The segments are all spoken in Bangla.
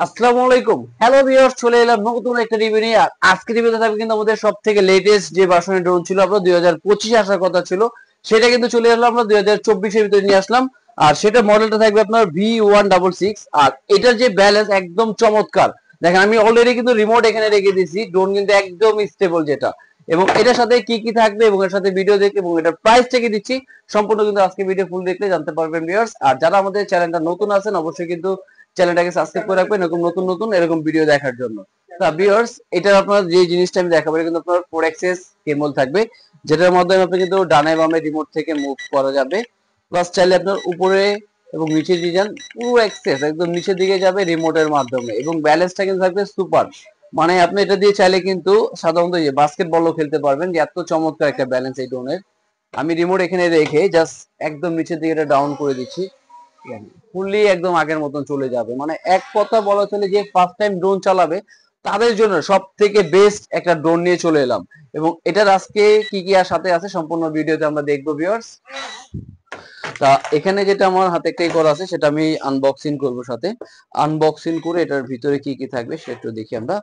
আসসালামু আলাইকুম। হ্যালো ভিউয়ার্স, চলে এলাম নতুন একটা রিভিউ নিয়ে। আর আজকের রিভিউতে থাকবে কিন্তু আমাদের সবথেকে লেটেস্ট যে ভার্সনের ড্রোন ছিল, আমরা 2025 আসার কথা ছিল, সেটা কিন্তু চলে আসলো আমরা 2024 এর ভিতরে নিয়ে আসলাম। আর সেটা মডেলটা থাকবে আপনার V166। আর এটার যে ব্যালেন্স একদম চমৎকার। দেখেন, আমি অলরেডি কিন্তু রিমোট এখানে রেখে দিয়েছি, ড্রোন কিন্তু একদম স্টেবল যেটা। এবং এটার সাথে কি কি থাকবে এবং এর সাথে ভিডিও দেখে এবং এটার প্রাইস থেকে দিচ্ছি সম্পূর্ণ কিন্তু আজকে ভিডিও ফুল দেখলে জানতে পারবেন ভিউয়ার্স। আর যারা আমাদের চ্যানেলটা নতুন আছেন অবশ্যই কিন্তু চ্যানেলটাকে সাবস্ক্রাইব করে রাখবেন এরকম নতুন নতুন এরকম ভিডিও দেখার জন্য। তা ভিউয়ার্স, এটার আপনার যে জিনিসটা আমি দেখাবো এটা কিন্তু আপনার 4 অ্যাক্সেস কেবল থাকবে, যেটার মাধ্যমে আপনি কিন্তু ডানে বামে রিমোট থেকে মুভ করা যাবে। প্লাস চাইলে আপনার উপরে এবং নিচে দিয়ে যান, পুরো অ্যাক্সেস একদম নিচের দিকে যাবে রিমোটের মাধ্যমে। এবং ব্যালেন্সটা কিন্তু থাকবে সুপার, মানে আপনি এটা দিয়ে চাইলে কিন্তু সাধারণত বাস্কেটবলও খেলতে পারবেন, যে এত চমৎকার একটা ব্যালেন্স এই ড্রোনের। আমি রিমোট এখানে রেখে জাস্ট একদম নিচের দিকে এটা ডাউন করে দিচ্ছি, ফুললি একদম আগের মতন চলে যাবে। মানে এক কথা বলা চলে যে ফার্স্ট টাইম ড্রোন চালাবে তাদের জন্য সব থেকে বেস্ট একটা ড্রোন নিয়ে চলে এলাম। এবং এটার আজকে কি কি আর সাথে আছে সম্পূর্ণ ভিডিওতে আমরা দেখবো ভিউয়ার্স। তা এখানে যেটা আমার হাতে একটাই করা আছে সেটা আমি আনবক্সিং করব, সাথে আনবক্সিং করে এটার ভিতরে কি কি থাকবে সেটা একটু দেখি আমরা।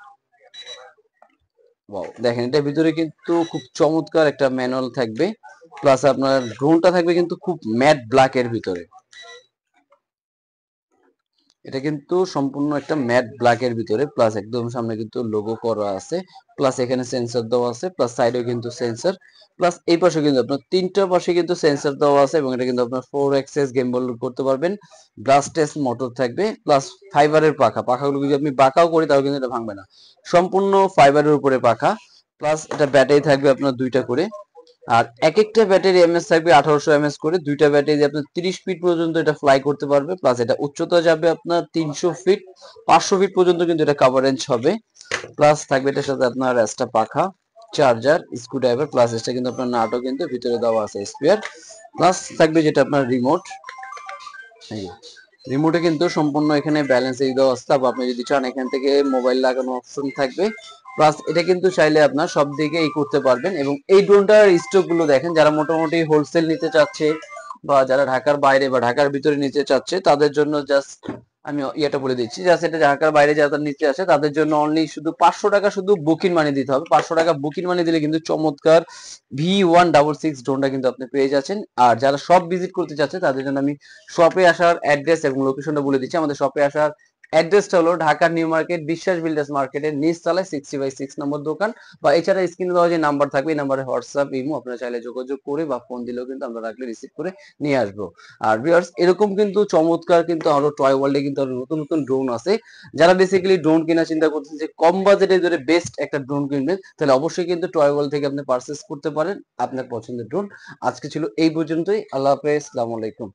ওয়াও, দেখেন এটার ভিতরে কিন্তু খুব চমৎকার একটা ম্যানুয়াল থাকবে, প্লাস আপনার ড্রোনটা থাকবে কিন্তু খুব ম্যাট ব্ল্যাক এর ভিতরে। এটা কিন্তু সম্পূর্ণ একটা ম্যাট ব্ল্যাক এর ভিতরে, প্লাস একদম সামনে কিন্তু লোগো করা আছে, প্লাস এখানে সেন্সর দেওয়া আছে, প্লাস সাইডেও কিন্তু সেন্সর, প্লাস এই পাশে কিন্তু আপনার তিনটা পাশে কিন্তু সেন্সর দেওয়া আছে। এবং এটা কিন্তু আপনার 4 অ্যাক্সেস গেমবল করতে পারবেন। ব্রাশ টেস্ট মোটর থাকবে, প্লাস ফাইবারের পাখাগুলো যদি আপনি বাঁকাও করি তাও কিন্তু এটা ভাঙবে না, সম্পূর্ণ ফাইবারের উপরে পাখা। প্লাস এটা ব্যাটারি থাকবে আপনার দুইটা করে। আর এক একটা ব্যাটারি এমএস থাকবে 1800 এমএস করে, দুইটা ব্যাটারি দিয়ে আপনার 30 ফিট পর্যন্ত এটা ফ্লাই করতে পারবে। প্লাস এটা উচ্চতা যাবে আপনার 300 ফিট, 500 ফিট পর্যন্ত কিন্তু এটা কভারেজ হবে। প্লাস থাকবে এটার সাথে আপনার এক্সট্রা পাখা, চার্জার, স্ক্রুড্রাইভার, প্লাস এটা কিন্তু আপনার নাটও কিন্তু ভিতরে দেওয়া আছে স্পেয়ার। প্লাস থাকবে যেটা আপনার রিমোট, এই রিমোটে কিন্তু সম্পূর্ণ এখানে ব্যালেন্স এই দেওয়া আছে। তারপর আপনি যদি চান এখান থেকে মোবাইল লাগানো অপশন থাকবে। প্লাস এটা কিন্তু চাইলে আপনার সব দিকে এই করতে পারবেন। এবং এই ড্রোনটার স্টক গুলো দেখেন, যারা মোটামুটি হোলসেল নিতে চাচ্ছে বা যারা ঢাকার বাইরে বা ঢাকার ভিতরে নিতে চাচ্ছে তাদের জন্য জাস্ট আমি ইয়েটা বলে দিচ্ছি, জাস্ট এটা ঢাকার বাইরে যারা নিতে আসে তাদের জন্য অনলি শুধু 500 টাকা শুধু বুকিং মানি দিতে হবে। 500 টাকা বুকিং মানি দিলে কিন্তু চমৎকার V166 ড্রোনটা কিন্তু আপনি পেয়ে যাচ্ছেন। আর যারা সব ভিজিট করতে চাচ্ছে তাদের জন্য আমি শপে আসার অ্যাড্রেস এবং লোকেশনটা বলে দিচ্ছি। আমাদের শপে আসার অ্যাড্রেসটা হলো ঢাকা নিউ মার্কেট বিশ্বাস বিল্ডার্স মার্কেটের নিচ তলায় 60/6 নম্বর দোকান। বা এছাড়া স্ক্রিনে দেওয়া যে নাম্বার থাকবে এই নাম্বারে হোয়াটসঅ্যাপ ইমো আপনারা চাইলে যোগাযোগ করে বা ফোন দিলেও কিন্তু আমরা রাখলে রিসিভ করে নিয়ে আসবো। আর ভিউয়ার্স, এরকম কিন্তু চমৎকার কিন্তু আরো টয় ওয়ার্ল্ডে কিন্তু আরো নতুন নতুন ড্রোন আছে। যারা বেসিক্যালি ড্রোন কেনার চিন্তা করছেন যে কম বাজেটে ধরে বেস্ট একটা ড্রোন কিনবেন, তাহলে অবশ্যই কিন্তু টয় ওয়ার্ল্ড থেকে আপনি পারচেজ করতে পারেন আপনার পছন্দের ড্রোন। আজকে ছিল এই পর্যন্তই। আল্লাহ হাফেজ, আসসালামু আলাইকুম।